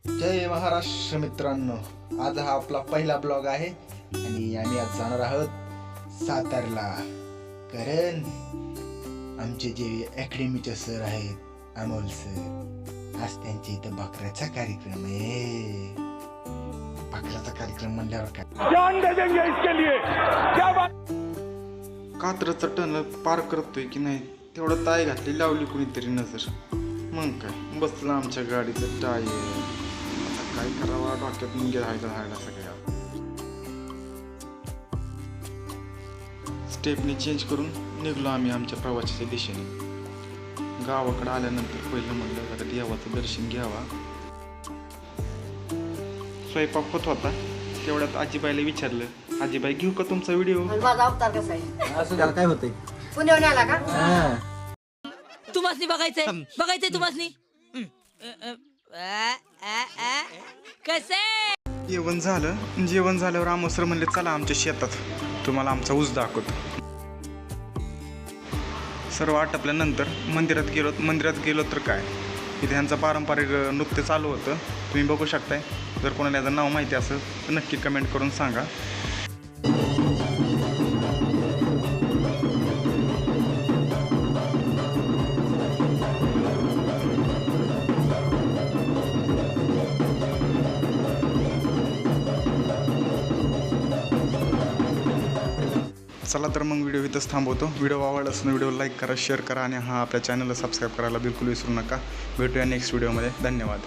जय महाराष्ट्र मित्रांनो, आज हा आपला पहिला ब्लॉग आहे आणि आम्ही आज जाणार आहोत सातारला. कारण आमचे जे अकॅडमीचे सर आहेत अमोल सर, आज त्यांच्या इथं बकऱ्याचा कार्यक्रम आहे. बकऱ्याचा कार्यक्रम म्हणल्यावर काय जान दे देंगे इसके लिए. क्या बात. कात्रचा टनल पार करतोय की नाही तेवढं ताय घातली लावली कुणीतरी नजर. मग काय बसलं आमच्या गाडीचं टायर. आता काय करावा डोक्यात घ्यायला सगळ्या. स्टेपनी चेंज करून निघलो आम्ही आमच्या प्रवासाच्या दिशेने. गावाकडे आल्यानंतर पहिलं म्हणलं जरा देवाचं दर्शन घ्यावा. स्वयंपाक होत होता तेवढ्यात आजीबाईला विचारलं, आजीबाई घेऊ का तुमचा व्हिडिओ? माझा अवतार कसा आहे? असं त्याला काय होतंय? पुण्याहून आला का? तुम्हासनी बघायचंय तुम्हासनी कसे. जेवण झाल्यावर आमोसर म्हणले चला आमच्या शेतात तुम्हाला आमचा ऊस दाखवतो. सर्व आटपल्यानंतर मंदिरात गेलो तर काय इथे ह्यांचं पारंपरिक नृत्य चालू होतं. तुम्ही बघू शकताय. जर कोणाला याचं नाव माहिती असेल तर नक्की कमेंट करून सांगा. चला तर मग व्हिडिओ इथंच थांबवतो. व्हिडिओ आवडला असेल व्हिडिओ लाईक करा, शेअर करा आणि आपल्या चॅनलला सबस्क्राईब करायला बिलकुल विसरू नका. भेटूया नेक्स्ट व्हिडिओमध्ये. धन्यवाद.